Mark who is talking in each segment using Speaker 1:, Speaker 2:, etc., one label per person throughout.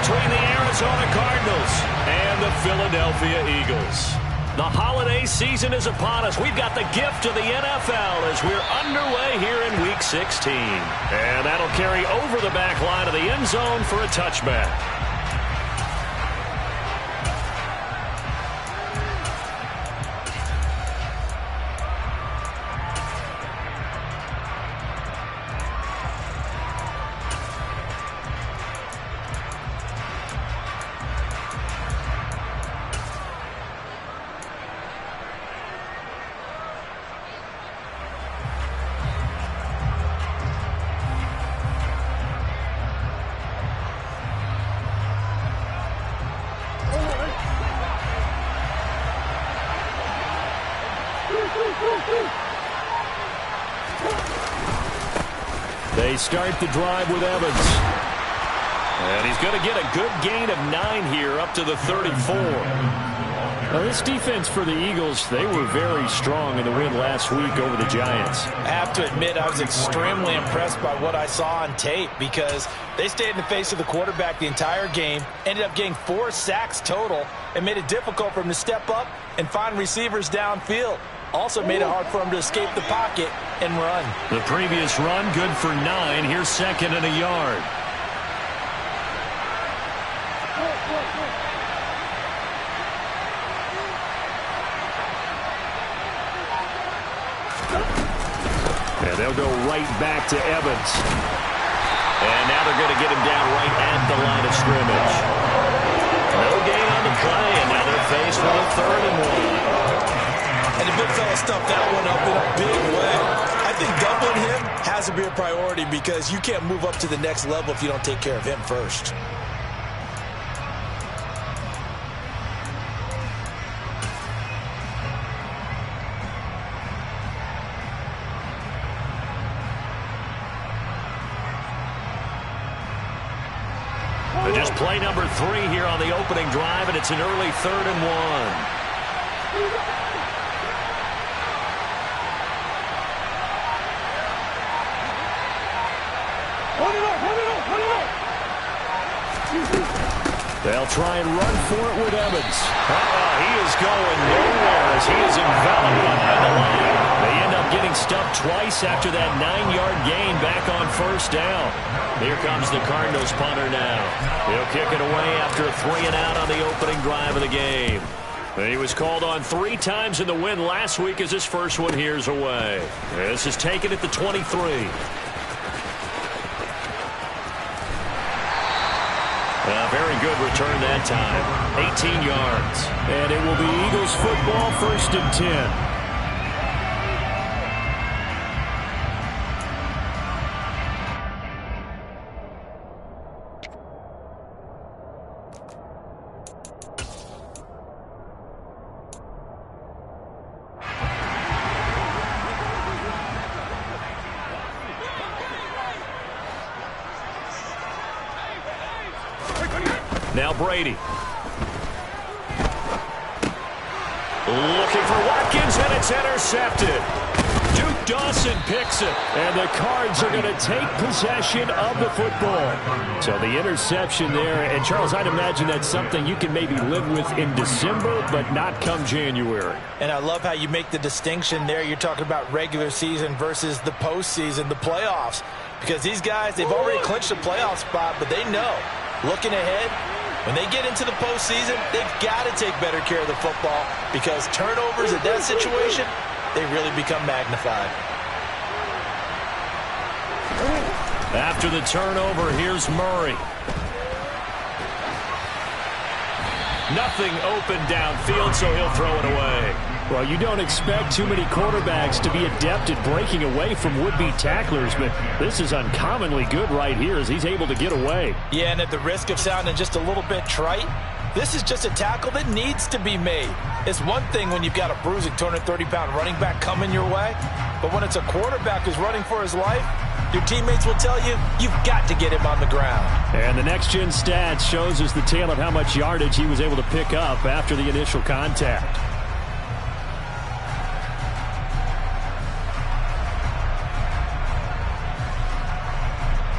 Speaker 1: between the Arizona Cardinals and the Philadelphia Eagles. The holiday season is upon us. We've got the gift of the NFL as we're underway here in Week 16. And that'll carry over the back line of the end zone for a touchback.
Speaker 2: They start the drive with Evans.
Speaker 1: And he's going to get a good gain of 9 here up to the 34.
Speaker 2: Now, this defense for the Eagles, they were very strong in the win last week over the Giants.
Speaker 3: I have to admit, I was extremely impressed by what I saw on tape because they stayed in the face of the quarterback the entire game, ended up getting 4 sacks total, and made it difficult for him to step up and find receivers downfield. Also made it hard for him to escape the pocket and run.
Speaker 1: The previous run good for 9. Here's second and a yard.
Speaker 2: And they'll go right back to Evans.
Speaker 1: And now they're going to get him down right at the line of scrimmage. No gain on the play, and now they're faced with a 3rd and 1.
Speaker 3: And the big fella stuffed that one up in a big way. I think doubling him has to be a priority because you can't move up to the next level if you don't take care of him first.
Speaker 1: Just play number 3 here on the opening drive, and it's an early 3rd and 1.
Speaker 2: They'll try and run for it with Evans.
Speaker 1: He is going nowhere as he is enveloped behind the line. They end up getting stuffed twice after that 9-yard gain back on 1st down. Here comes the Cardinals punter now. He'll kick it away after a 3-and-out on the opening drive of the game. He was called on 3 times in the win last week as his first one here's away. This is taken at the 23. A very good return that time. 18 yards.
Speaker 2: And it will be Eagles football, 1st and 10.
Speaker 1: Now Brady. Looking for Watkins, and it's intercepted. Duke Dawson picks it.
Speaker 2: And the Cards are going to take possession of the football. So the interception there. And, Charles, I'd imagine that's something you can maybe live with in December, but not come January.
Speaker 3: And I love how you make the distinction there. You're talking about regular season versus the postseason, the playoffs. Because these guys, they've already clinched a playoff spot, but they know, looking ahead, when they get into the postseason, they've got to take better care of the football because turnovers in that situation, they really become magnified.
Speaker 1: After the turnover, here's Murray. Nothing open downfield, so he'll throw it away.
Speaker 2: Well, you don't expect too many quarterbacks to be adept at breaking away from would-be tacklers, but this is uncommonly good right here as he's able to get away.
Speaker 3: Yeah, and at the risk of sounding just a little bit trite, this is just a tackle that needs to be made. It's one thing when you've got a bruising 230-pound running back coming your way, but when it's a quarterback who's running for his life, your teammates will tell you, you've got to get him on the ground.
Speaker 2: And the next-gen stats shows us the tale of how much yardage he was able to pick up after the initial contact.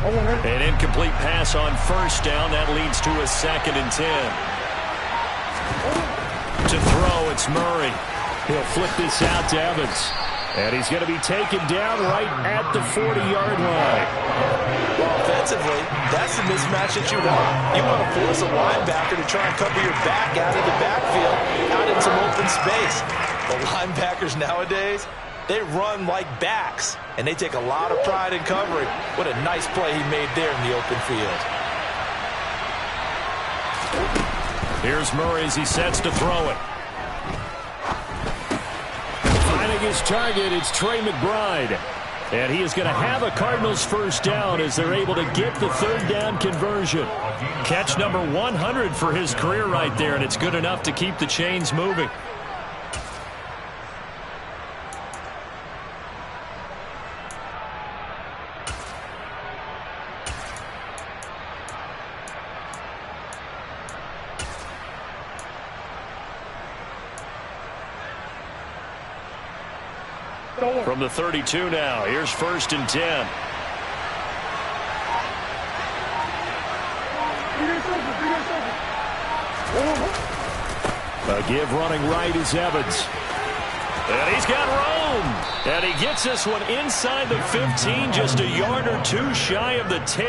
Speaker 4: Oh,
Speaker 1: An incomplete pass on first down. That leads to a 2nd and 10. To throw, it's Murray. He'll flip this out to Evans. And he's going to be taken down right at the 40-yard line.
Speaker 3: Well, offensively, that's the mismatch that you want. You want to force a linebacker to try and cover your back out of the backfield, out in some open space. The linebackers nowadays, they run like backs, and they take a lot of pride in covering. What a nice play he made there in the open field.
Speaker 1: Here's Murray as he sets to throw it.
Speaker 2: Finding his target, it's Trey McBride. And he is going to have a Cardinals first down as they're able to get the 3rd down conversion.
Speaker 1: Catch number 100 for his career right there, and it's good enough to keep the chains moving. From the 32 now, here's 1st and 10.
Speaker 2: A give running right is Evans.
Speaker 1: And he's got room. And he gets this one inside the 15, just a yard or 2 shy of the 10.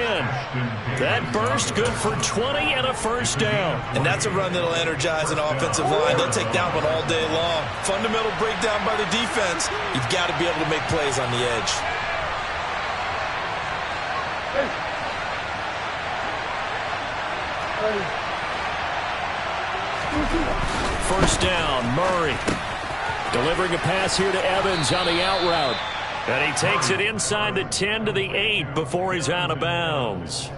Speaker 1: That burst good for 20 and a first down.
Speaker 3: And that's a run that'll energize an offensive line. They'll take that one all day long. Fundamental breakdown by the defense. You've got to be able to make plays on the edge.
Speaker 1: First down, Murray. Delivering a pass here to Evans on the out route. And he takes it inside the 10 to the 8 before he's out of bounds.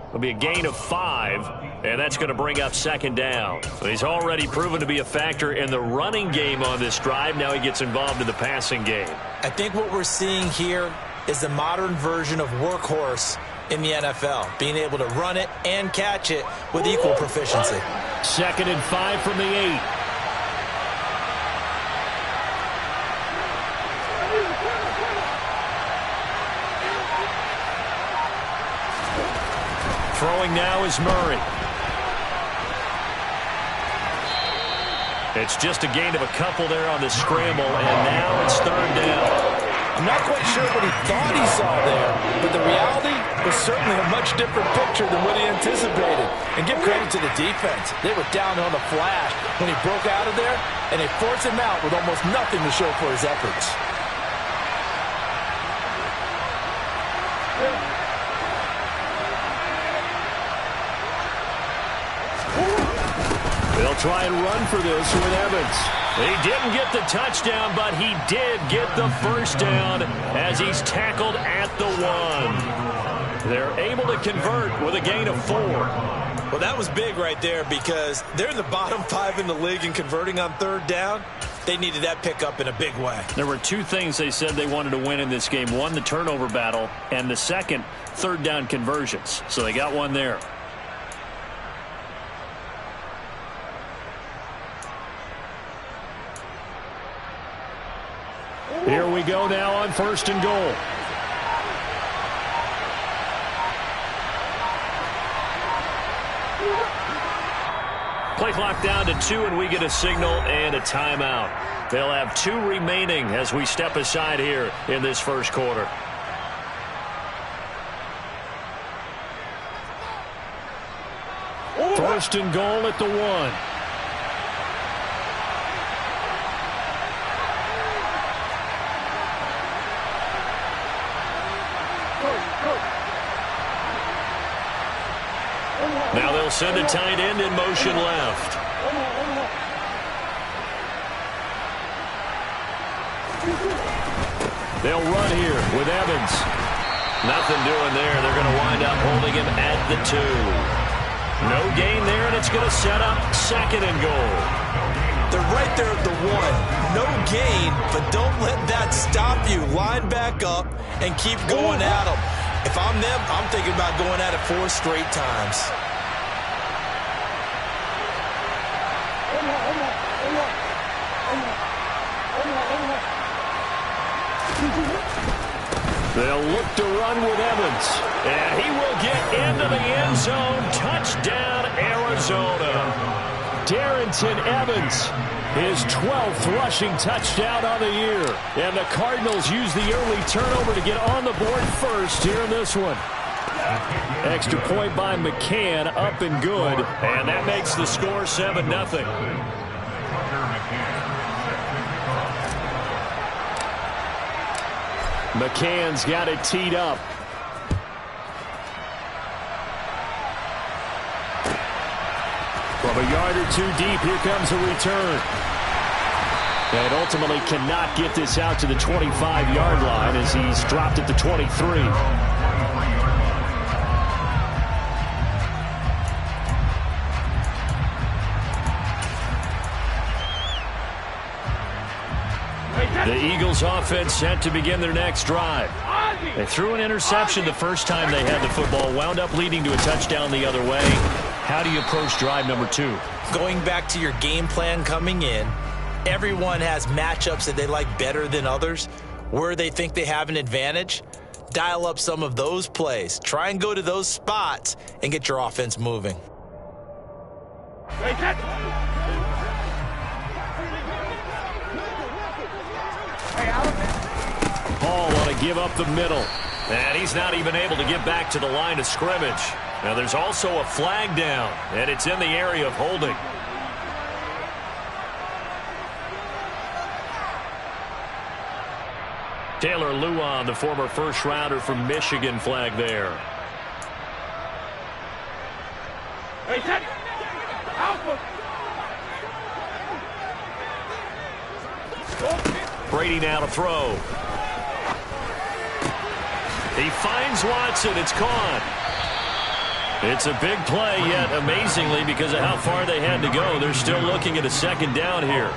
Speaker 1: It'll be a gain of 5, and that's going to bring up 2nd down. He's already proven to be a factor in the running game on this drive. Now he gets involved in the passing game.
Speaker 3: I think what we're seeing here is the modern version of workhorse in the NFL, being able to run it and catch it with equal proficiency.
Speaker 2: 2nd and 5 from the 8.
Speaker 1: Throwing now is Murray. It's just a gain of a couple there on the scramble, and now it's 3rd down.
Speaker 3: I'm not quite sure what he thought he saw there, but the reality was certainly a much different picture than what he anticipated. And give credit to the defense. They were down on the flash when he broke out of there, and they forced him out with almost nothing to show for his efforts.
Speaker 2: They'll try and run for this with Evans.
Speaker 1: He didn't get the touchdown, but he did get the first down as he's tackled at the 1. They're able to convert with a gain of 4.
Speaker 3: Well, that was big right there because they're in the bottom 5 in the league in converting on 3rd down. They needed that pickup in a big way.
Speaker 1: There were 2 things they said they wanted to win in this game. One, the turnover battle, and the second, 3rd down conversions. So they got one there.
Speaker 2: Here we go now on 1st and goal.
Speaker 1: Play clock down to 2, and we get a signal and a timeout. They'll have 2 remaining as we step aside here in this first quarter.
Speaker 2: First and goal at the 1.
Speaker 1: Now they'll send the tight end in motion left.
Speaker 2: They'll run here with Evans.
Speaker 1: Nothing doing there. They're going to wind up holding him at the 2. No gain there, and it's going to set up 2nd and goal.
Speaker 3: They're right there at the 1. No gain, but don't let that stop you. Line back up and keep going at them. If I'm them, I'm thinking about going at it 4 straight times.
Speaker 2: They'll look to run with Evans. And he will get into the end zone. Touchdown, Arizona. Darrington Evans, his 12th rushing touchdown on the year. And the Cardinals use the early turnover to get on the board first here in this one. Extra point by McCann, up and good. And that makes the score 7-0. McCann's got it teed up. From a yard or two deep, here comes a return. And ultimately cannot get this out to the 25-yard line as he's dropped at the 23. The Eagles offense set to begin their next drive. They threw an interception the first time they had the football, wound up leading to a touchdown the other way. How do you approach drive number 2?
Speaker 3: Going back to your game plan coming in, everyone has matchups that they like better than others. Where they think they have an advantage, dial up some of those plays. Try and go to those spots and get your offense moving.
Speaker 2: Paul want to give up the middle. And he's not even able to get back to the line of scrimmage. Now there's also a flag down, and it's in the area of holding. Taylor Lewan, the former first-rounder from Michigan, flag there. Brady now to throw. He finds Watson. It's caught. It's a big play, yet amazingly, because of how far they had to go, they're still looking at a second down here.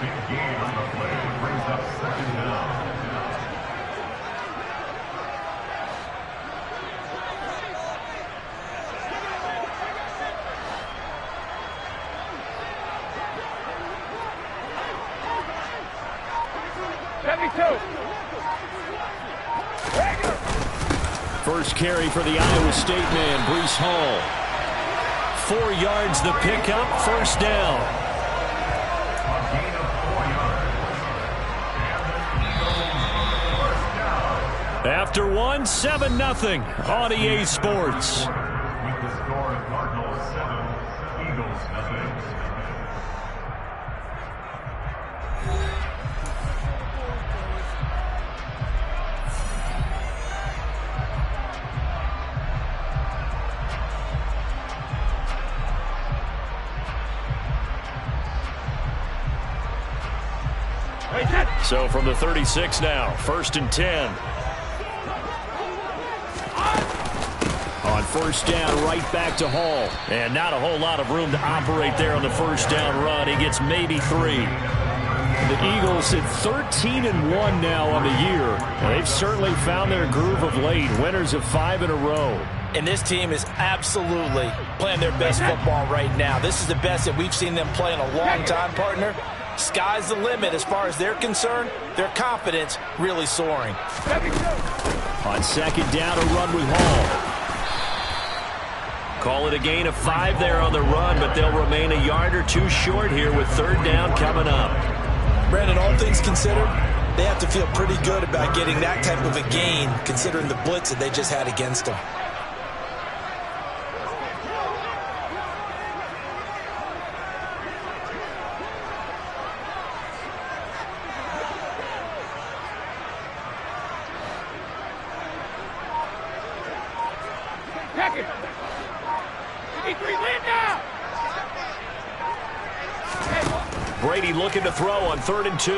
Speaker 2: First carry for the Iowa State man, Breece Hall. 4 yards the pickup, first down. After one, 7-0 on EA Sports. So from the 36 now, 1st and 10. On first down, right back to Hall. And not a whole lot of room to operate there on the first down run. He gets maybe 3. The Eagles at 13-1 now on the year. They've certainly found their groove of late. Winners of 5 in a row.
Speaker 3: And this team is absolutely playing their best football right now. This is the best that we've seen them play in a long time, partner. Sky's the limit as far as they're concerned. Their confidence really soaring.
Speaker 2: On second down, a run with Hall. Call it a gain of 5 there on the run, but they'll remain a yard or 2 short here with third down coming up.
Speaker 3: Brandon, all things considered, they have to feel pretty good about getting that type of a gain, considering the blitz that they just had against them.
Speaker 2: Brady looking to throw on 3rd and 2.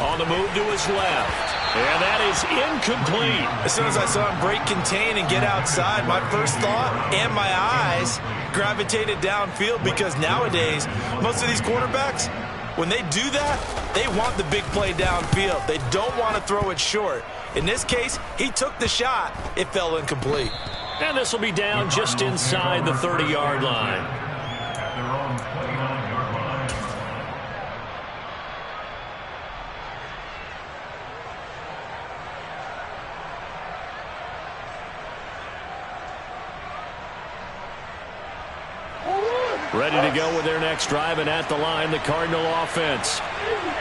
Speaker 2: On the move to his left. And that is incomplete.
Speaker 3: As soon as I saw him break contain and get outside, my first thought and my eyes gravitated downfield, because nowadays, most of these quarterbacks, when they do that, they want the big play downfield. They don't want to throw it short. In this case, he took the shot. It fell incomplete.
Speaker 2: And this will be down just inside the 30-yard line.
Speaker 1: Ready to go with their next drive, and at the line, the Cardinal offense.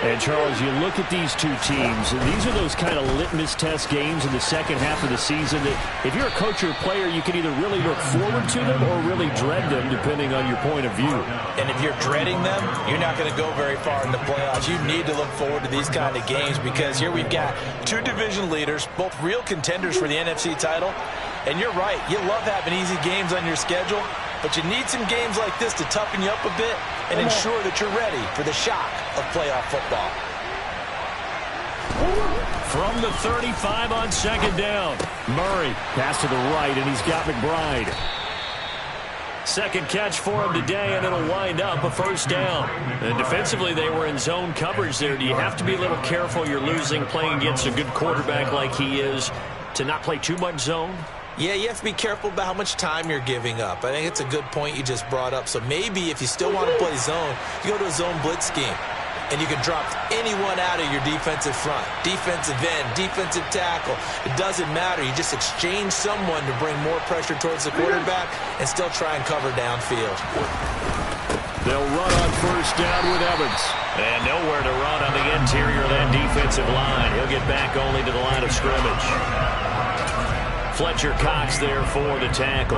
Speaker 1: And, Charles, you look at these two teams, and these are those kind of litmus test games in the second half of the season that if you're a coach or a player, you can either really look forward to them or really dread them, depending on your point of view.
Speaker 3: And if you're dreading them, you're not going to go very far in the playoffs. You need to look forward to these kind of games because here we've got two division leaders, both real contenders for the NFC title. And you're right, you love having easy games on your schedule, but you need some games like this to toughen you up a bit and ensure that you're ready for the shock of playoff football.
Speaker 1: From the 35 on second down, Murray pass to the right, and he's got McBride. Second catch for him today, and it'll wind up a first down. And defensively, they were in zone coverage there. Do you have to be a little careful you're losing playing against a good quarterback like he is to not play too much zone?
Speaker 3: Yeah, you have to be careful about how much time you're giving up. I think it's a good point you just brought up. So maybe if you still want to play zone, you go to a zone blitz scheme. And you can drop anyone out of your defensive front. Defensive end, defensive tackle. It doesn't matter. You just exchange someone to bring more pressure towards the quarterback and still try and cover downfield.
Speaker 1: They'll run on first down with Evans. And nowhere to run on the interior of that defensive line. He'll get back only to the line of scrimmage. Fletcher Cox there for the tackle.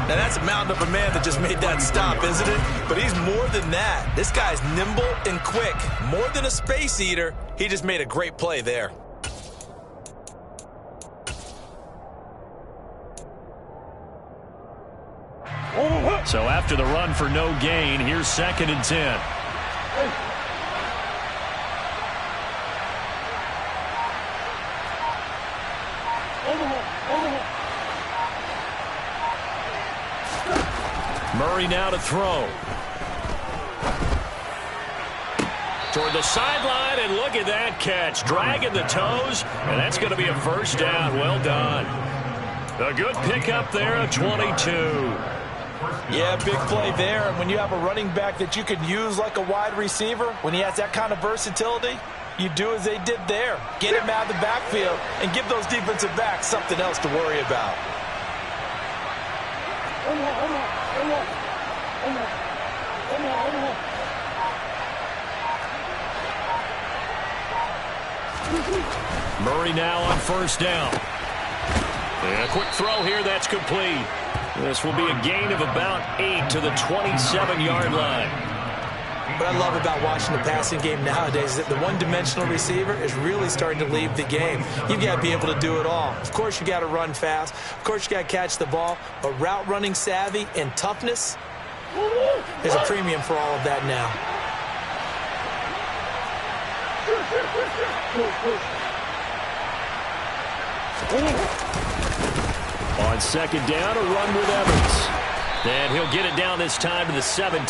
Speaker 3: Now that's a mountain of a man that just made that stop, isn't it? But he's more than that. This guy's nimble and quick. More than a space eater, he just made a great play there.
Speaker 1: So after the run for no gain, here's 2nd and 10. Murray now to throw. Toward the sideline, and look at that catch. Dragging the toes, and that's going to be a first down. Well done. A good pickup there at 22.
Speaker 3: Yeah, big play there. And when you have a running back that you can use like a wide receiver, when he has that kind of versatility, you do as they did there. Get him out of the backfield and give those defensive backs something else to worry about.
Speaker 1: Murray now on first down. And a quick throw here, that's complete. This will be a gain of about 8 to the 27-yard line.
Speaker 3: What I love about watching the passing game nowadays is that the one-dimensional receiver is really starting to leave the game. You've got to be able to do it all. Of course, you got to run fast. Of course, you got to catch the ball. But route running savvy and toughness, there's a premium for all of that now.
Speaker 1: On second down, a run with Evans. And he'll get it down this time to the 17.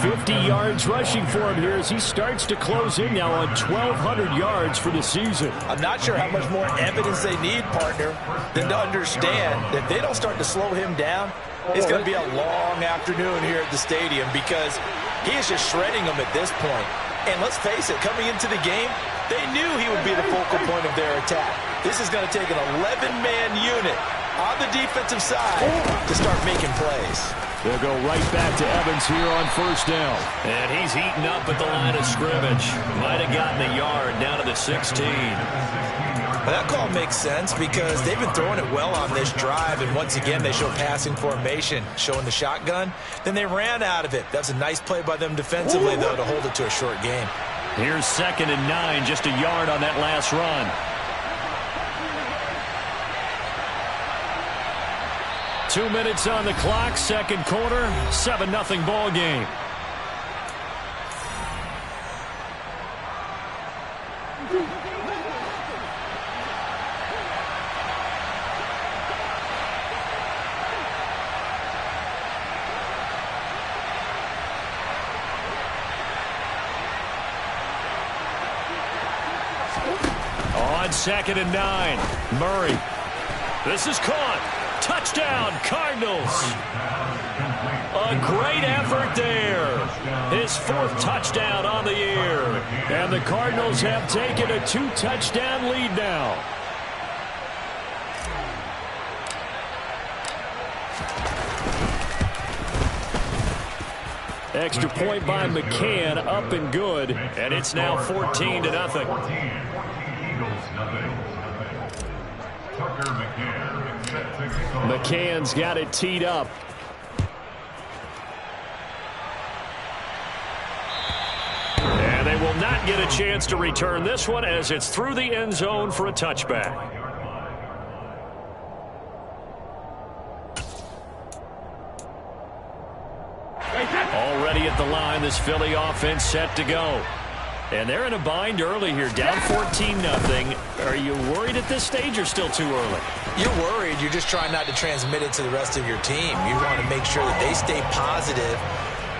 Speaker 1: 50 yards rushing for him here as he starts to close in now on 1,200 yards for the season.
Speaker 3: I'm not sure how much more evidence they need, partner, than to understand that if they don't start to slow him down, it's going to be a long afternoon here at the stadium because he is just shredding them at this point. And let's face it, coming into the game, they knew he would be the focal point of their attack. This is going to take an 11-man unit on the defensive side to start making plays.
Speaker 1: They'll go right back to Evans here on first down. And he's heating up at the line of scrimmage. Might have gotten a yard down to the 16.
Speaker 3: Well, that call makes sense because they've been throwing it well on this drive, and once again they show passing formation, showing the shotgun. Then they ran out of it. That's a nice play by them defensively, though, to hold it to a short game.
Speaker 1: Here's 2nd and 9, just a yard on that last run. 2 minutes on the clock, second quarter, 7-0 ball game. On 2nd and 9, Murray. This is caught. Touchdown, Cardinals. A great effort there. His 4th touchdown on the year. And the Cardinals have taken a 2-touchdown lead now.
Speaker 2: Extra point by McCann, up and good.
Speaker 1: And it's now 14-0.
Speaker 2: McCann's got it teed up.
Speaker 1: And they will not get a chance to return this one as it's through the end zone for a touchback. Already at the line, this Philly offense set to go. And they're in a bind early here, down 14-0. Are you worried at this stage or still too early?
Speaker 3: You're worried. You're just trying not to transmit it to the rest of your team. You want to make sure that they stay positive.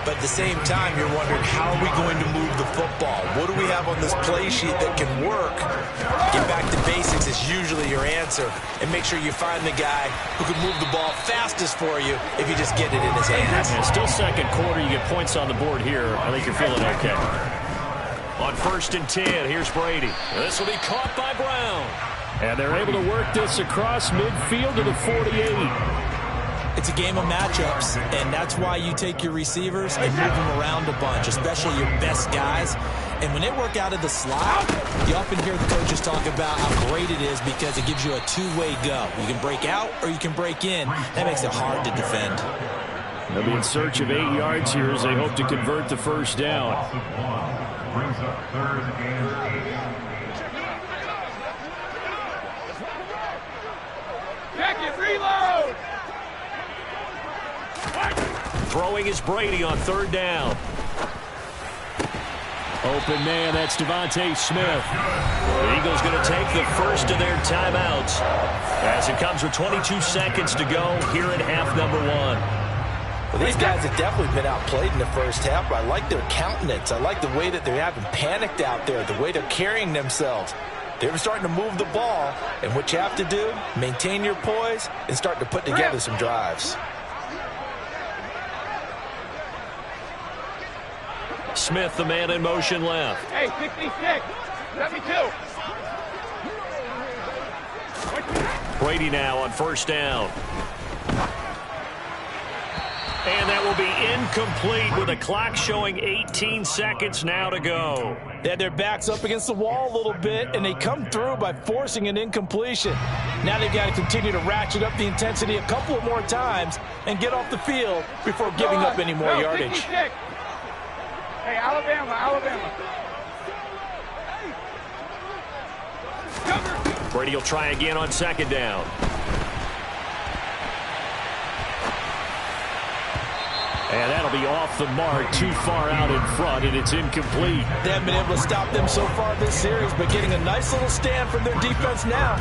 Speaker 3: But at the same time, you're wondering, how are we going to move the football? What do we have on this play sheet that can work? Get back to basics is usually your answer. And make sure you find the guy who can move the ball fastest for you if you just get it in his hands.
Speaker 1: And still second quarter, you get points on the board here. I think you're feeling okay. On 1st and 10, here's Brady. This will be caught by Brown.
Speaker 2: And they're able to work this across midfield to the 48.
Speaker 3: It's a game of matchups, and that's why you take your receivers and move them around a bunch, especially your best guys. And when they work out of the slot, you often hear the coaches talk about how great it is because it gives you a two-way go. You can break out or you can break in. That makes it hard to defend.
Speaker 2: They'll be in search of 8 yards here as they hope to convert the first down.
Speaker 4: Brings up 3rd and 8.
Speaker 5: Check it, reload!
Speaker 1: Throwing is Brady on 3rd down.
Speaker 2: Open man, that's Devontae Smith.
Speaker 1: The Eagles going to take the first of their timeouts as it comes with 22 seconds to go here in half number 1.
Speaker 3: Well, these guys have definitely been outplayed in the first half, but I like their countenance. I like the way that they're having panicked out there, the way they're carrying themselves. They're starting to move the ball, and what you have to do, maintain your poise and start to put together some drives.
Speaker 1: Smith, the man in motion left.
Speaker 5: Hey, 66, 72.
Speaker 1: Brady now on 1st down. And that will be incomplete with the clock showing 18 seconds now to go.
Speaker 3: They had their backs up against the wall a little bit, and they come through by forcing an incompletion. Now they've got to continue to ratchet up the intensity a couple of more times and get off the field before giving up any more yardage.
Speaker 5: 66. Hey, Alabama.
Speaker 1: Brady will try again on 2nd down. And that'll be off the mark, too far out in front, and it's incomplete.
Speaker 3: They haven't been able to stop them so far this series, but getting a nice little stand from their defense now.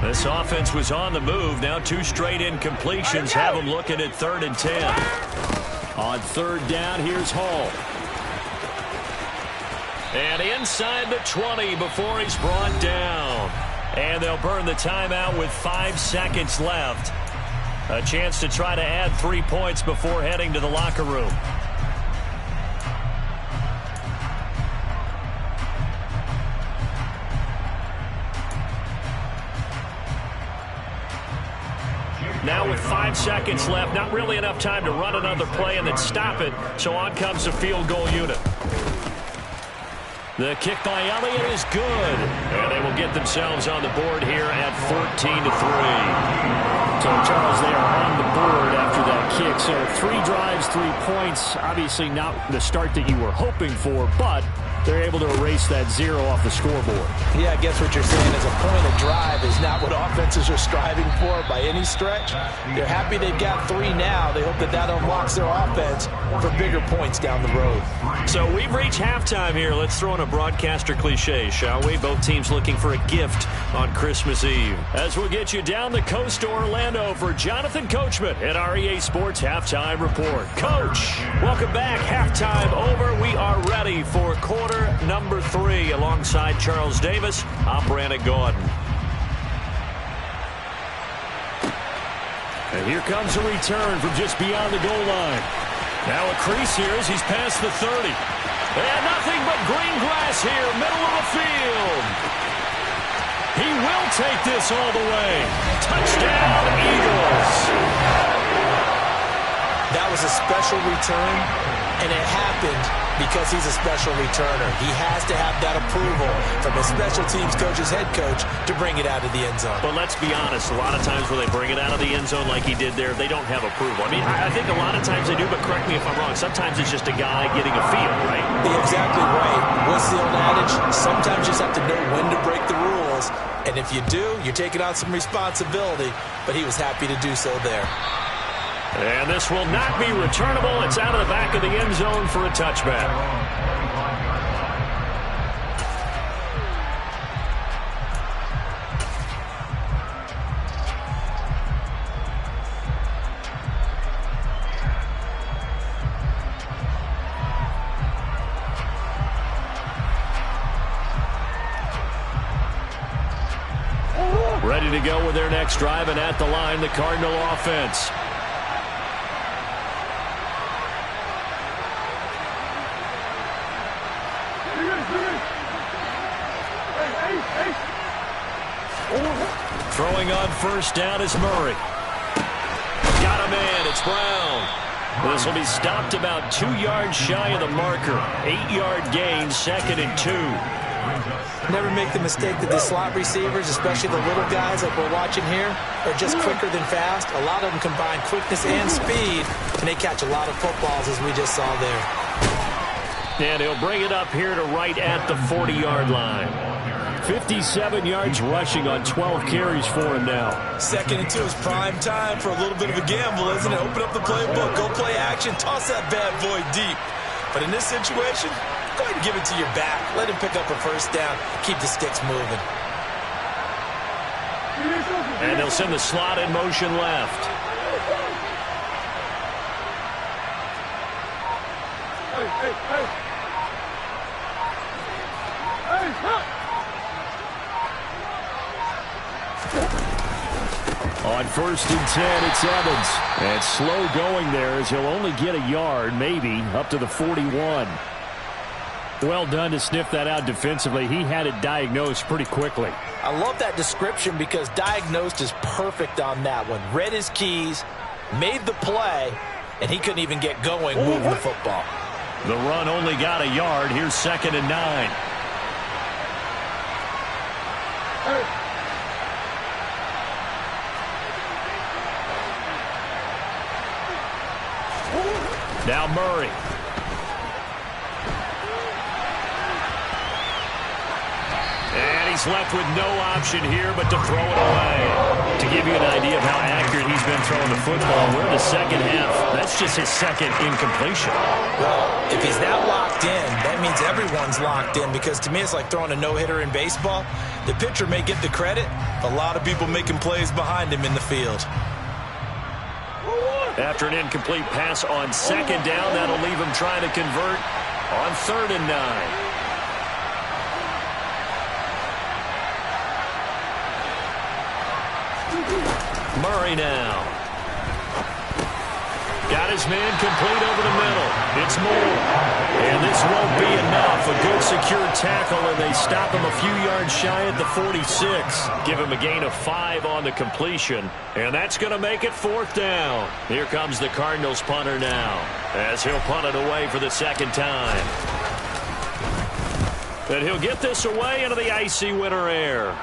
Speaker 1: This offense was on the move. Now 2 straight incompletions have them looking at 3rd and 10.
Speaker 2: On 3rd down, here's Hall.
Speaker 1: And inside the 20 before he's brought down. And they'll burn the timeout with 5 seconds left. A chance to try to add 3 points before heading to the locker room. Now with 5 seconds left, not really enough time to run another play and then stop it. So on comes the field goal unit. The kick by Elliott is good. And they will get themselves on the board here at 14-3.
Speaker 2: So, Charles, they are on the board after that kick. So 3 drives, 3 points. Obviously not the start that you were hoping for, but they're able to erase that 0 off the scoreboard.
Speaker 3: Yeah, I guess what you're saying is a point of drive is not what offenses are striving for by any stretch. They're happy they've got 3 now. They hope that that unlocks their offense for bigger points down the road.
Speaker 1: So we've reached halftime here. Let's throw in a broadcaster cliche, shall we? Both teams looking for a gift on Christmas Eve. As we'll get you down the coast to Orlando for Jonathan Coachman at our EA Sports Halftime Report. Coach, welcome back. Halftime over. We are ready for quarter number 3 alongside Charles Davis. I'm Brandon Gordon.
Speaker 2: And here comes a return from just beyond the goal line.
Speaker 1: Now a crease here as he's past the 30. And nothing but green grass here, middle of the field. He will
Speaker 2: take this all the way. Touchdown, Eagles.
Speaker 3: That was a special return, and it happened because he's a special returner. He has to have that approval from his special teams coach's head coach to bring it out of the end zone.
Speaker 1: But let's be honest, a lot of times when they bring it out of the end zone like he did there, they don't have approval. I mean, I think a lot of times they do, but correct me if I'm wrong. Sometimes it's just a guy getting a feel, right?
Speaker 3: You're exactly right. What's the old adage? Sometimes you just have to know when to break the rules. And if you do, you're taking on some responsibility. But he was happy to do so there.
Speaker 1: And this will not be returnable. It's out of the back of the end zone for a touchback. Ready to go with their next drive, and at the line, the Cardinal offense. Throwing on first down is Murray. Got a man. It's Brown. This will be stopped about 2 yards shy of the marker. 8-yard gain, 2nd and 2.
Speaker 3: Never make the mistake that the slot receivers, especially the little guys like we're watching here, are just quicker than fast. A lot of them combine quickness and speed, and they catch a lot of footballs, as we just saw there.
Speaker 1: And he'll bring it up here to right at the 40-yard line. 57 yards rushing on 12 carries for him now.
Speaker 3: 2nd and 2 is prime time for a little bit of a gamble, isn't it? Open up the playbook, go play action, toss that bad boy deep. But in this situation, go ahead and give it to your back. Let him pick up a first down. Keep the sticks moving.
Speaker 1: And they'll send the slot in motion left. On 1st and 10, it's Evans. And slow going there as he'll only get a yard, maybe, up to the 41. Well done to sniff that out defensively. He had it diagnosed pretty quickly.
Speaker 3: I love that description because diagnosed is perfect on that one. Read his keys, made the play, and he couldn't even get going moving the football.
Speaker 1: The run only got a yard. Here's 2nd and 9. Now Murray. And he's left with no option here but to throw it away. To give you an idea of how accurate he's been throwing the football, we're in the second half. That's just his 2nd incompletion.
Speaker 3: Well, if he's that locked in, that means everyone's locked in, because to me it's like throwing a no-hitter in baseball. The pitcher may get the credit, a lot of people making plays behind him in the field.
Speaker 1: After an incomplete pass on 2nd down, that'll leave him trying to convert on 3rd and 9. Murray now. Got his man complete over the middle. It's Moore. And this won't be enough. A good secure tackle, and they stop him a few yards shy at the 46. Give him a gain of 5 on the completion. And that's going to make it 4th down. Here comes the Cardinals punter now, as he'll punt it away for the 2nd time. And he'll get this away into the icy winter air.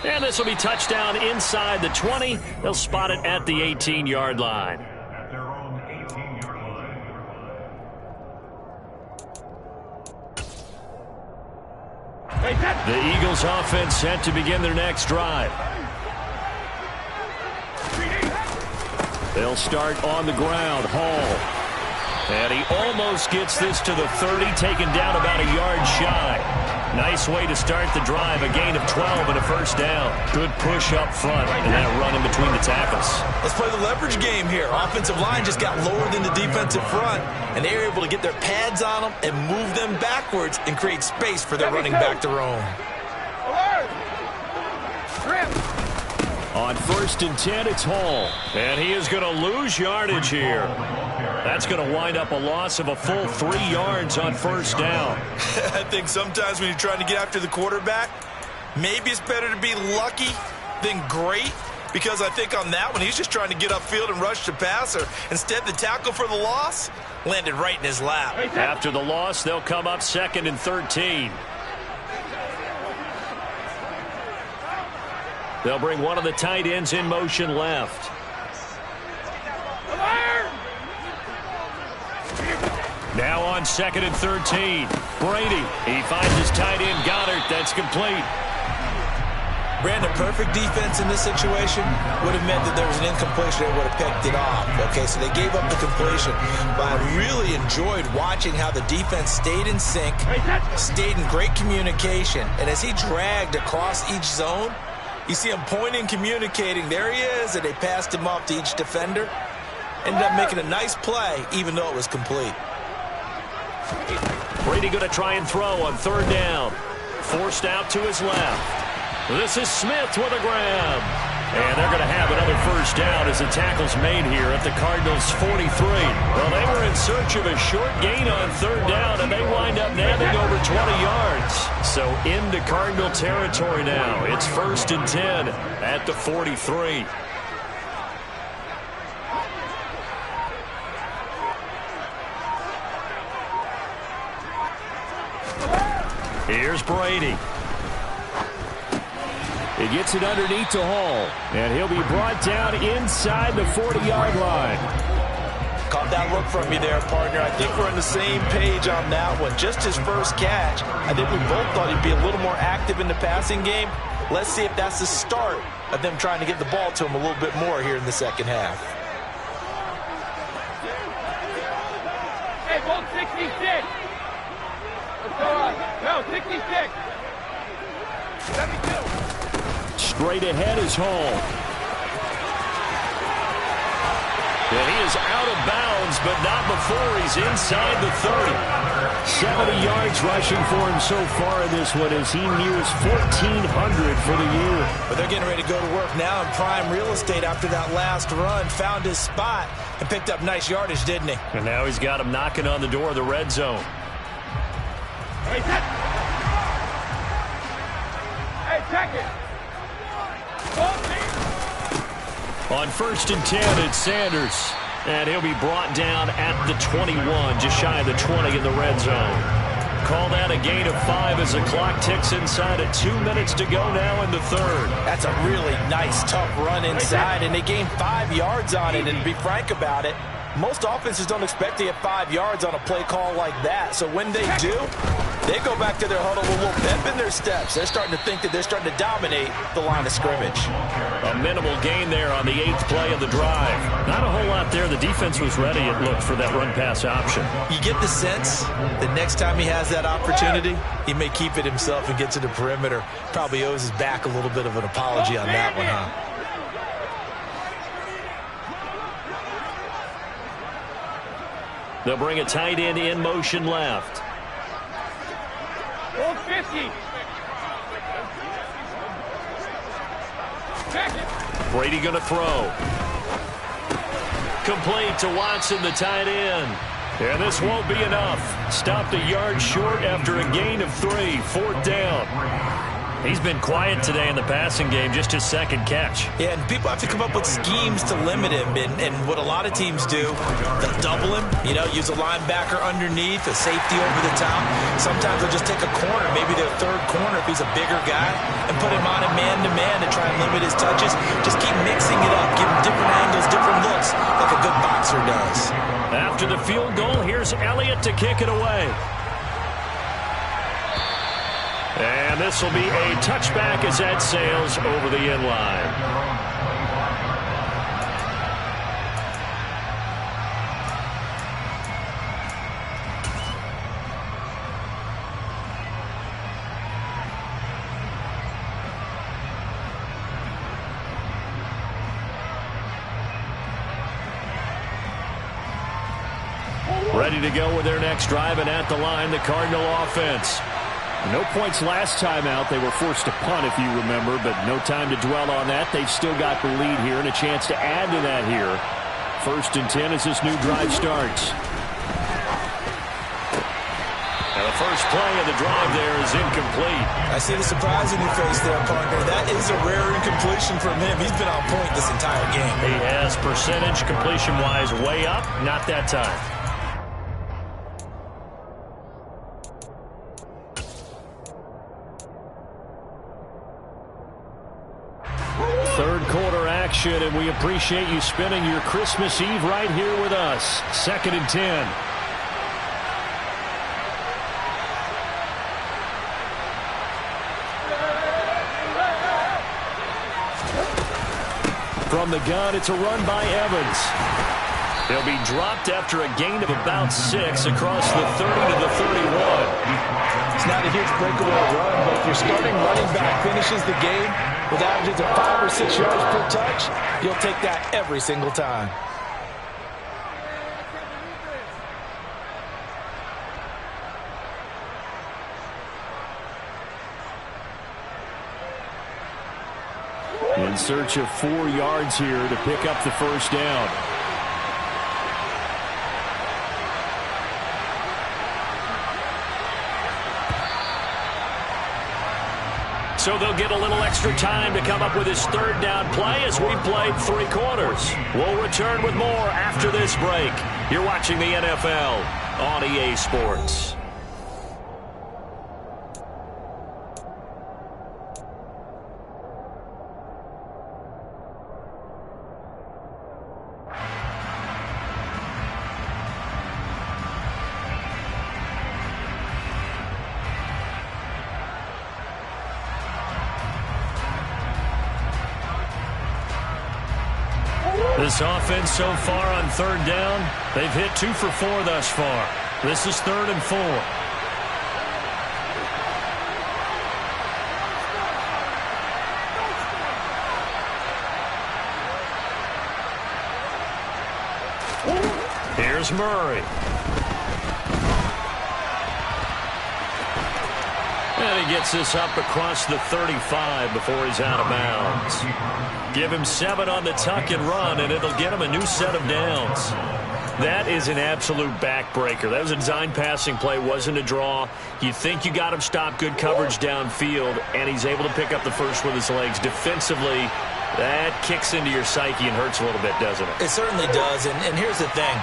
Speaker 1: And this will be touchdown inside the 20. They'll spot it at the 18-yard line.
Speaker 4: At their own 18-yard line.
Speaker 1: The Eagles offense set to begin their next drive. They'll start on the ground. Hall. And he almost gets this to the 30, taken down about a yard shy. Nice way to start the drive. A gain of 12 and a first down. Good push up front and that run in between the tackles.
Speaker 3: Let's play the leverage game here. Offensive line just got lower than the defensive front, and they were able to get their pads on them and move them backwards and create space for their running back to roam.
Speaker 1: On 1st and 10, it's Hall. And he is going to lose yardage here. That's going to wind up a loss of a full 3 yards on 1st down.
Speaker 3: I think sometimes when you're trying to get after the quarterback, Maybe it's better to be lucky than great, because I think on that one, he's just trying to get upfield and rush the passer. Instead, the tackle for the loss landed right in his lap.
Speaker 1: After the loss, they'll come up 2nd and 13. They'll bring one of the tight ends in motion left. Now on 2nd and 13. Brady. He finds his tight end, Goddard. That's complete.
Speaker 3: Brandon, perfect defense in this situation would have meant that there was an incompletion that would have picked it off. Okay, so they gave up the completion. But I really enjoyed watching how the defense stayed in sync, stayed in great communication. And as he dragged across each zone, you see him pointing, communicating. There he is, and they passed him off to each defender. Ended up making a nice play, even though it was complete.
Speaker 1: Brady going to try and throw on 3rd down. Forced out to his left. This is Smith with a grab. And they're going to have another 1st down as the tackle's made here at the Cardinals' 43. Well, they were in search of a short gain on 3rd down, and they wind up nabbing over 20 yards. So into Cardinal territory now. It's 1st and 10 at the 43. Here's Brady. He gets it underneath to Hall, and he'll be brought down inside the 40-yard line.
Speaker 3: Caught that look from me there, partner. I think we're on the same page on that one. Just his first catch. I think we both thought he'd be a little more active in the passing game. Let's see if that's the start of them trying to get the ball to him a little bit more here in the second half.
Speaker 5: Hey, ball 66. Let's go on. No, 66. 72.
Speaker 1: Straight ahead is Hall. And he is out of bounds, but not before he's inside the 30. 70 yards rushing for him so far in this one as he nears 1,400 for the year.
Speaker 3: But they're getting ready to go to work now in prime real estate after that last run. Found his spot and picked up nice yardage, didn't he?
Speaker 1: And now he's got him knocking on the door of the red zone.
Speaker 5: Hey, set. Hey, check it.
Speaker 1: On 1st and 10, it's Sanders. And he'll be brought down at the 21, just shy of the 20 in the red zone. Call that a gain of 5 as the clock ticks inside at 2 minutes to go now in the 3rd.
Speaker 3: That's a really nice, tough run inside, and they gained 5 yards on it. And to be frank about it, most offenses don't expect to get 5 yards on a play call like that. So when they do, they go back to their huddle with a little pep in their steps. They're starting to think that they're starting to dominate the line of scrimmage.
Speaker 1: A minimal gain there on the 8th play of the drive. Not a whole lot there. The defense was ready, it looked, for that run-pass option.
Speaker 3: You get the sense that next time he has that opportunity, he may keep it himself and get to the perimeter. Probably owes his back a little bit of an apology on that one, huh?
Speaker 1: They'll bring a tight end in motion left.
Speaker 5: 50.
Speaker 1: Brady going to throw. Complete to Watson, the tight end. And this won't be enough. Stopped a yard short after a gain of 3. 4th down. He's been quiet today in the passing game, just his 2nd catch.
Speaker 3: Yeah, and people have to come up with schemes to limit him. And what a lot of teams do, they'll double him, use a linebacker underneath, a safety over the top. Sometimes they'll just take a corner, maybe their 3rd corner if he's a bigger guy, and put him on a man-to-man to try and limit his touches. Just keep mixing it up, give him different angles, different looks, like a good boxer does.
Speaker 1: After the field goal, here's Elliott to kick it away. And this will be a touchback as that sails over the end line. Ready to go with their next drive, and at the line, the Cardinal offense. No points last time out. They were forced to punt, if you remember, but no time to dwell on that. They've still got the lead here and a chance to add to that here. 1st and 10 as this new drive starts. Now the first play of the drive there is incomplete.
Speaker 3: I see the surprise in your face there, partner. That is a rare incompletion from him. He's been on point this entire game.
Speaker 1: He has percentage completion-wise way up, not that time. Third quarter action, and we appreciate you spending your Christmas Eve right here with us. 2nd and 10. From the gun, it's a run by Evans. He'll be dropped after a gain of about 6 across the 30 to the 31.
Speaker 3: It's not a huge breakaway run, but if your starting running back finishes the game with averages of 5 or 6 yards per touch, you'll take that every single time.
Speaker 1: In search of 4 yards here to pick up the first down. So they'll get a little extra time to come up with his third down play as we've played 3 quarters. We'll return with more after this break. You're watching the NFL on EA Sports. This offense so far on 3rd down, they've hit 2 for 4 thus far. This is 3rd and 4. Here's Murray. And he gets this up across the 35 before he's out of bounds. Give him 7 on the tuck and run, and it'll get him a new set of downs. That is an absolute backbreaker. That was a design passing play, wasn't a draw. You think you got him stopped, good coverage downfield, and he's able to pick up the first with his legs. Defensively, that kicks into your psyche and hurts a little bit, doesn't it?
Speaker 3: It certainly does, and here's the thing.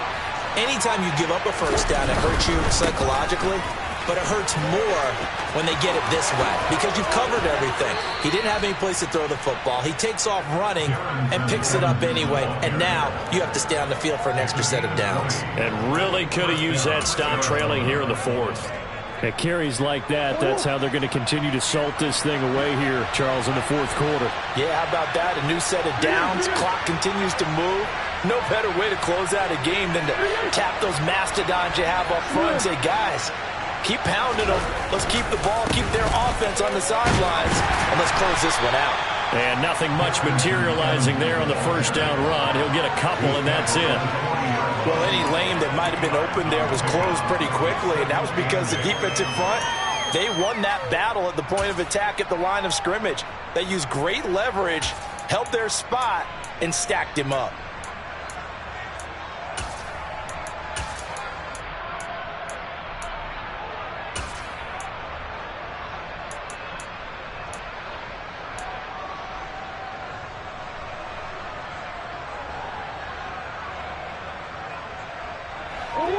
Speaker 3: Anytime you give up a first down, it hurts you psychologically. But it hurts more when they get it this way because you've covered everything. He didn't have any place to throw the football. He takes off running and picks it up anyway, and now you have to stay on the field for an extra set of downs.
Speaker 1: And really could have used that stop trailing here in the 4th. At carries like that, that's how they're going to continue to salt this thing away here, Charles, in the 4th quarter.
Speaker 3: Yeah, how about that? A new set of downs. Clock continues to move. No better way to close out a game than to tap those mastodons you have up front and say, guys, keep pounding them. Let's keep the ball, keep their offense on the sidelines, and let's close this one out.
Speaker 1: And nothing much materializing there on the first down run. He'll get a couple, and that's it.
Speaker 3: Well, any lane that might have been open there was closed pretty quickly, and that was because the defensive front, they won that battle at the point of attack at the line of scrimmage. They used great leverage, held their spot, and stacked him up.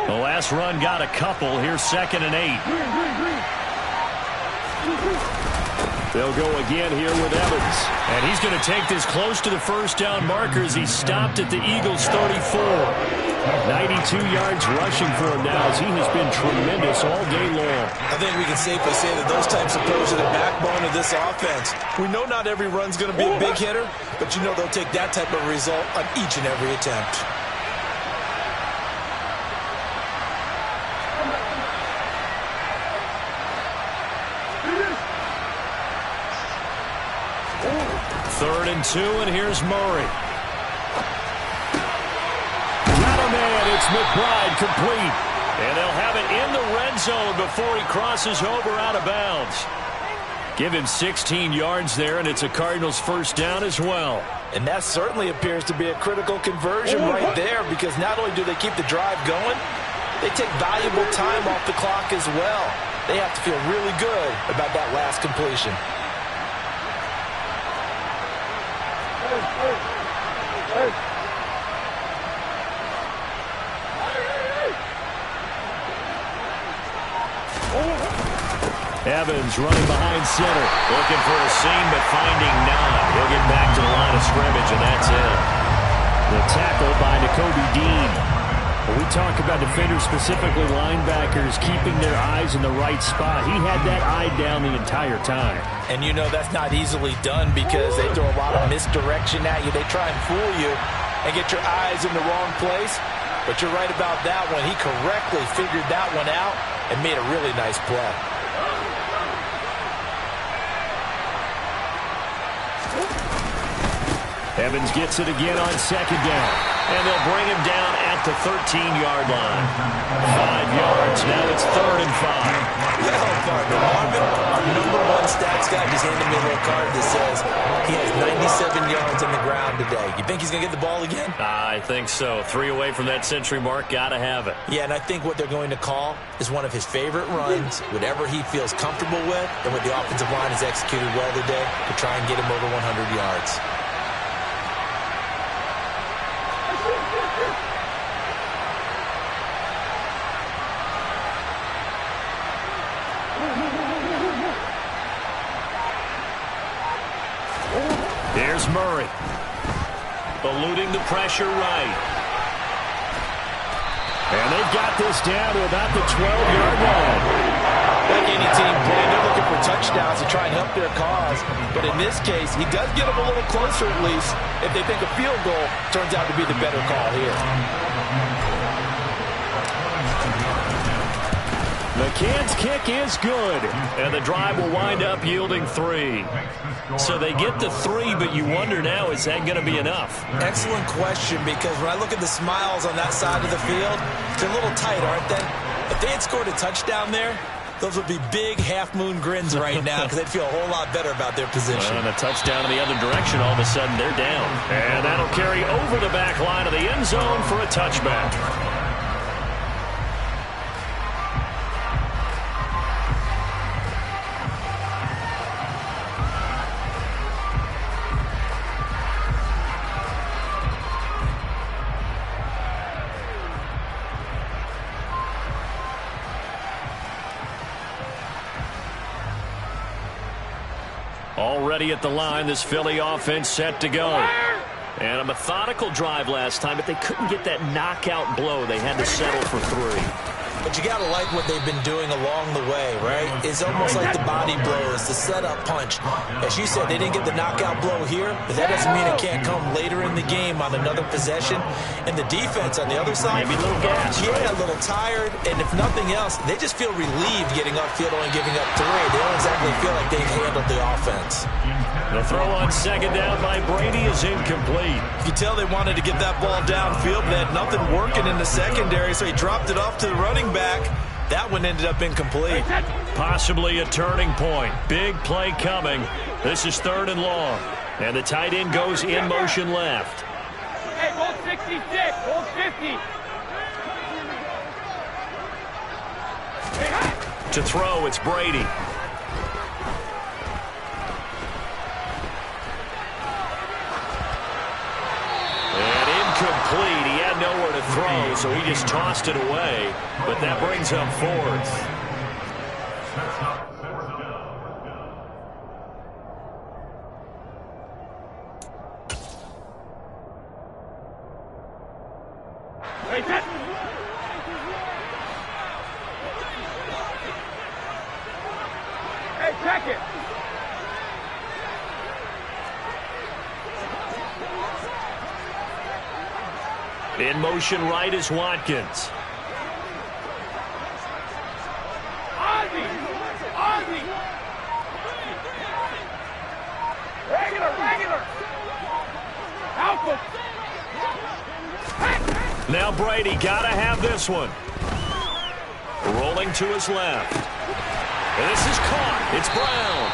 Speaker 1: The last run got a couple. Here's 2nd and 8. They'll go again here with Evans. And he's going to take this close to the first down marker as he stopped at the Eagles' 34. 92 yards rushing for him now as he has been tremendous all day long.
Speaker 3: I think we can safely say that those types of players are the backbone of this offense. We know not every run's going to be a big hitter, but you know they'll take that type of result on each and every attempt.
Speaker 1: Third and 2, and here's Murray. Got a man, it's McBride complete. And they'll have it in the red zone before he crosses over out of bounds. Give him 16 yards there, and it's a Cardinals first down as well.
Speaker 3: And that certainly appears to be a critical conversion right there because not only do they keep the drive going, they take valuable time off the clock as well. they have to feel really good about that last completion.
Speaker 1: Evans running behind center. Looking for a seam, but finding none. He'll get back to the line of scrimmage, and that's it. The tackle by Nakobe Dean. When we talk about defenders, specifically linebackers, keeping their eyes in the right spot, he had that eye down the entire time.
Speaker 3: And you know that's not easily done because they throw a lot of misdirection at you. They try and fool you and get your eyes in the wrong place. But you're right about that one. He correctly figured that one out and made a really nice play.
Speaker 1: Evans gets it again on second down. And they'll bring him down at the 13-yard line. 5 yards. Now it's 3rd and 5.
Speaker 3: Well, partner, Marvin, our #1 stats guy just handed me a little card that says he has 97 yards on the ground today. You think he's going to get the ball again?
Speaker 1: I think so. 3 away from that century mark. Got to have it.
Speaker 3: Yeah, and I think what they're going to call is one of his favorite runs, whatever he feels comfortable with, and what the offensive line has executed well today to try and get him over 100 yards.
Speaker 1: Here's Murray. Eluding the pressure right. And they've got this down to about the 12-yard line.
Speaker 3: Like any team playing, they're looking for touchdowns to try and help their cause. But in this case, he does get them a little closer at least if they think a field goal turns out to be the better call here.
Speaker 1: McCann's kick is good. And the drive will wind up yielding 3. So they get the 3, but you wonder now, is that going to be enough?
Speaker 3: Excellent question, because when I look at the smiles on that side of the field, they're a little tight, aren't they? If they had scored a touchdown there, those would be big half-moon grins right now because they'd feel a whole lot better about their position.
Speaker 1: And a touchdown in the other direction, all of a sudden they're down. And that'll carry over the back line of the end zone for a touchback. Already at the line, this Philly offense set to go. And a methodical drive last time, but they couldn't get that knockout blow. They had to settle for 3.
Speaker 3: But you got to like what they've been doing along the way, right? It's almost like the body blows, the setup punch. As you said, they didn't get the knockout blow here, but that doesn't mean it can't come later in the game on another possession. And the defense on the other side,
Speaker 1: maybe a little gas.
Speaker 3: Yeah, a little tired. And if nothing else, they just feel relieved getting upfield only giving up 3. They don't exactly feel like they've handled the offense.
Speaker 1: The throw on second down by Brady is incomplete.
Speaker 3: You can tell they wanted to get that ball downfield, but they had nothing working in the secondary, so he dropped it off to the running back. That one ended up incomplete.
Speaker 1: Possibly a turning point. Big play coming. This is 3rd and long. And the tight end goes in motion left.
Speaker 5: Hey, hold 66, hold 50.
Speaker 1: To throw, it's Brady. Complete. He had nowhere to throw, so he just tossed it away. But that brings up 4th.
Speaker 5: Hey, check it.
Speaker 1: In motion right is Watkins.
Speaker 5: Ozzie! Regular! Help him!
Speaker 1: Now Brady got to have this one. Rolling to his left. And this is caught. It's Brown.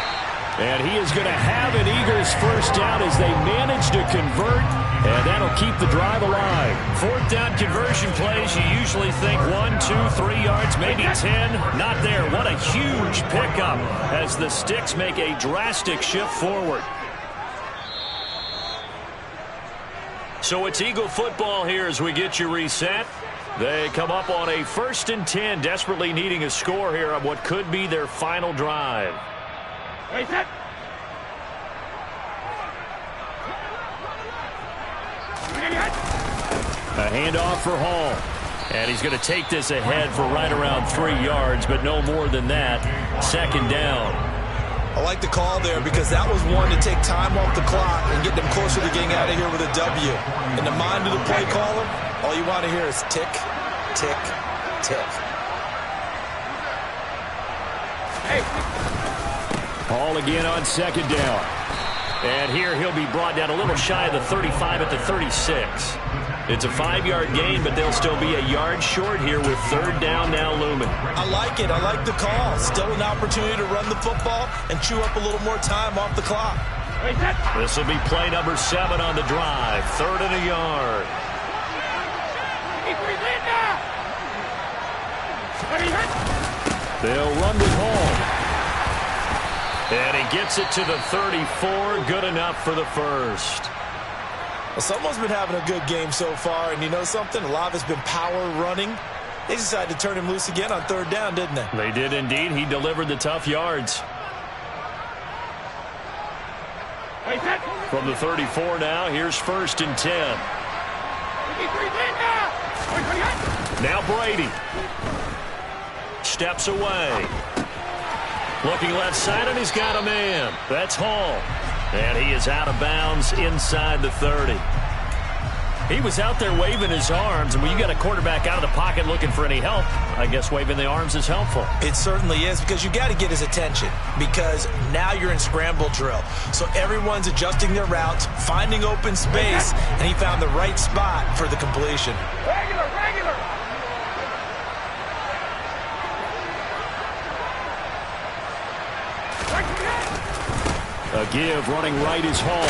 Speaker 2: And he is going to have an Eagles first down as they manage to convert, and that'll keep the drive alive.
Speaker 1: Fourth down conversion plays, you usually think 1, 2, 3 yards, maybe 10. Not there. What a huge pickup as the Sticks make a drastic shift forward. So it's Eagle football here as we get you reset. They come up on a 1st and 10, desperately needing a score here on what could be their final drive.
Speaker 5: Reset.
Speaker 2: A handoff for Hall.
Speaker 1: And he's going to take this ahead for right around 3 yards, but no more than that. 2nd down.
Speaker 3: I like the call there because that was one to take time off the clock and get them closer to getting out of here with a W. In the mind of the play caller, all you want to hear is tick, tick, tick.
Speaker 5: Hey.
Speaker 2: Hall again on 2nd down.
Speaker 1: And here he'll be brought down a little shy of the 35 at the 36. It's a 5-yard gain, but they'll still be a yard short here with 3rd down now looming.
Speaker 3: I like it. I like the call. Still an opportunity to run the football and chew up a little more time off the clock.
Speaker 5: Reset.
Speaker 1: This will be play number 7 on the drive. 3rd and a yard.
Speaker 2: They'll run with Hall.
Speaker 1: And he gets it to the 34. Good enough for the first.
Speaker 3: Well, someone's been having a good game so far, and you know something? A lot of it's been power running. They decided to turn him loose again on 3rd down, didn't they?
Speaker 1: They did indeed. He delivered the tough yards. From the 34 now, here's 1st and 10. Now Brady. Steps away. Looking left side, and he's got a man. That's Hall. And he is out of bounds inside the 30. He was out there waving his arms, and when you got a quarterback out of the pocket looking for any help, I guess waving the arms is helpful.
Speaker 3: It certainly is, because you got to get his attention, because now you're in scramble drill. So everyone's adjusting their routes, finding open space, and he found the right spot for the completion.
Speaker 5: Regular.
Speaker 2: A give running right is Hall.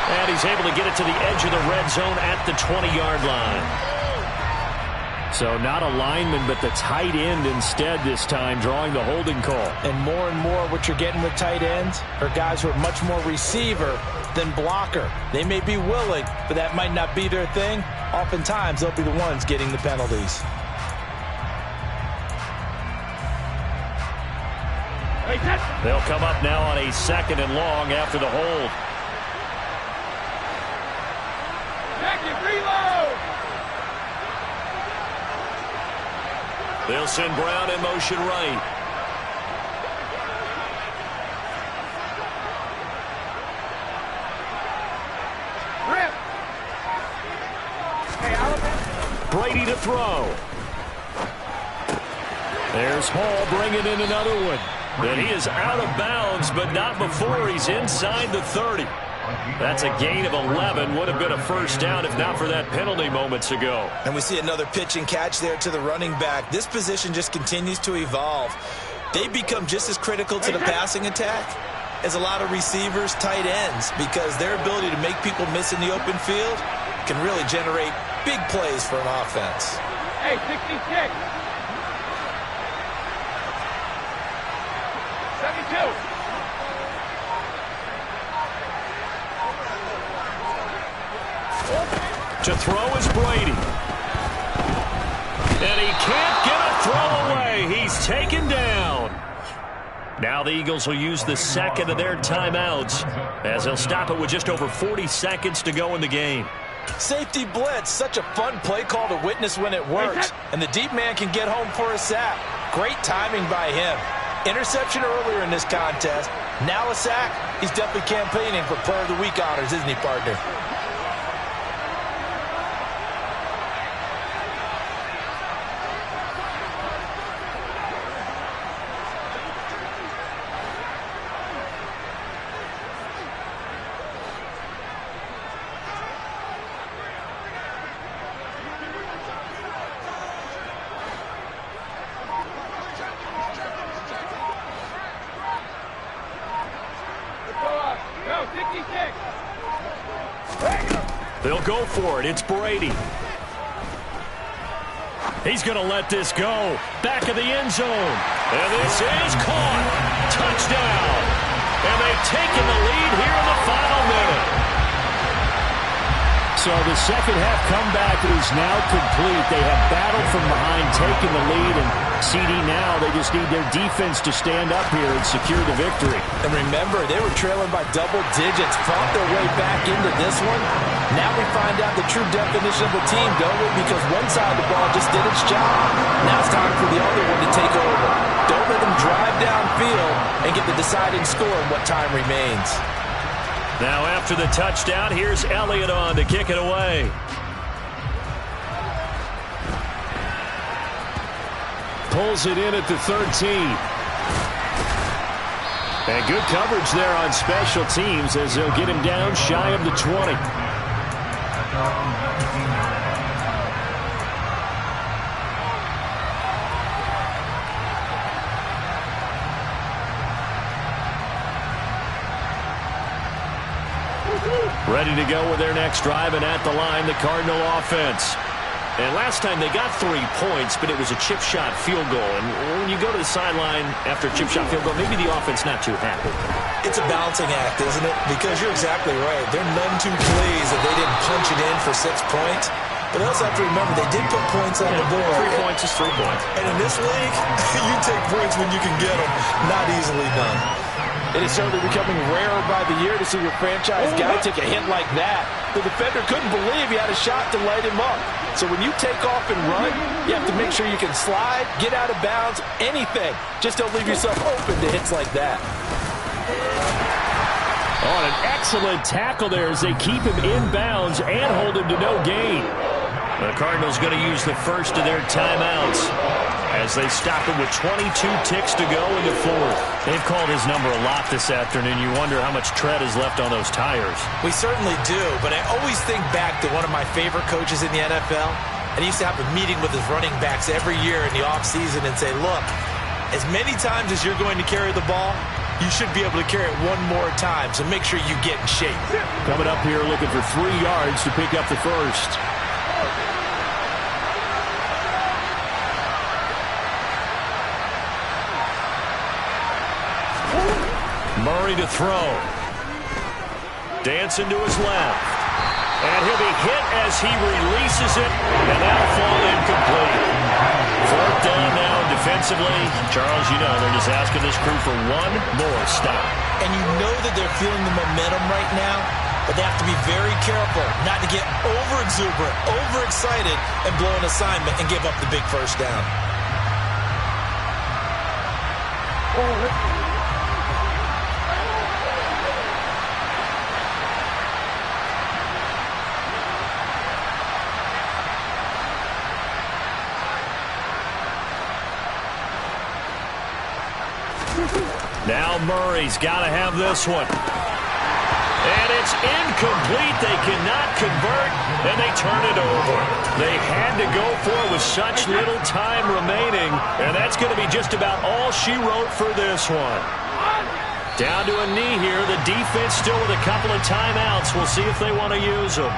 Speaker 1: And he's able to get it to the edge of the red zone at the 20-yard line.
Speaker 2: So not a lineman, but the tight end instead this time, drawing the holding call.
Speaker 3: And more what you're getting with tight ends are guys who are much more receiver than blocker. They may be willing, but that might not be their thing. Oftentimes, they'll be the ones getting the penalties.
Speaker 1: They'll come up now on a 2nd and long after the hold.
Speaker 5: Reload.
Speaker 1: They'll send Brown in motion right. Brady to throw.
Speaker 2: There's Hall bringing in another one.
Speaker 1: And he is out of bounds, but not before he's inside the 30. That's a gain of 11. Would have been a first down if not for that penalty moments ago.
Speaker 3: And we see another pitch and catch there to the running back. This position just continues to evolve. They become just as critical to the passing attack as a lot of receivers, tight ends, because their ability to make people miss in the open field can really generate big plays for an offense.
Speaker 5: Hey, 66. 72.
Speaker 1: To throw is Brady. And he can't get a throw away. He's taken down. Now the Eagles will use the 2nd of their timeouts as they'll stop it with just over 40 seconds to go in the game.
Speaker 3: Safety blitz, such a fun play call to witness when it works. And the deep man can get home for a sack. Great timing by him. Interception earlier in this contest. Now a sack. He's definitely campaigning for Player of the Week honors, isn't he, partner?
Speaker 1: They'll go for it. It's Brady. He's going to let this go. Back of the end zone. And this is caught. Touchdown. And they've taken the lead here in the final minute. So the second half comeback is now complete. They have battled from behind, taken the lead, and CD now, they just need their defense to stand up here and secure the victory.
Speaker 3: And remember, they were trailing by double digits, fought their way back into this one. Now we find out the true definition of the team, don't we? Because one side of the ball just did its job. Now it's time for the other one to take over. Don't let them drive downfield and get the deciding score in what time remains.
Speaker 1: Now after the touchdown, here's Elliott on to kick it away. Pulls it in at the 13. And good coverage there on special teams as they'll get him down shy of the 20. Ready to go with their next drive, and at the line, the Cardinal offense. And last time they got 3 points, but it was a chip shot field goal. And when you go to the sideline after a chip shot field goal, maybe the offense not too happy.
Speaker 3: It's a balancing act, isn't it? Because you're exactly right. They're none too pleased that they didn't punch it in for 6 points. But they also have to remember they did put points on the board.
Speaker 1: 3 points is 3 points.
Speaker 3: And in this league, you take points when you can get them. Not easily done. It is certainly becoming rarer by the year to see your franchise guy take a hit like that. The defender couldn't believe he had a shot to light him up. So when you take off and run, you have to make sure you can slide, get out of bounds, anything. Just don't leave yourself open to hits like that.
Speaker 1: Oh, an excellent tackle there as they keep him in bounds and hold him to no gain. The Cardinals going to use the first of their timeouts as they stop him with 22 ticks to go in the fourth. They've called his number a lot this afternoon. You wonder how much tread is left on those tires.
Speaker 3: We certainly do, but I always think back to one of my favorite coaches in the NFL, and he used to have a meeting with his running backs every year in the offseason and say, look, as many times as you're going to carry the ball, you should be able to carry it one more time, so make sure you get in shape.
Speaker 1: Coming up here looking for 3 yards to pick up the first. Murray to throw. Dancing to his left. And he'll be hit as he releases it, and that'll fall incomplete. Fourth down now defensively. Charles, you know they're just asking this crew for one more stop.
Speaker 3: And you know that they're feeling the momentum right now, but they have to be very careful not to get over-exuberant, overexcited, and blow an assignment and give up the big first down.
Speaker 1: Now Murray's got to have this one. And it's incomplete. They cannot convert, and they turn it over. They had to go for it with such little time remaining, and that's going to be just about all she wrote for this one. Down to a knee here. The defense still with a couple of timeouts. We'll see if they want to use them.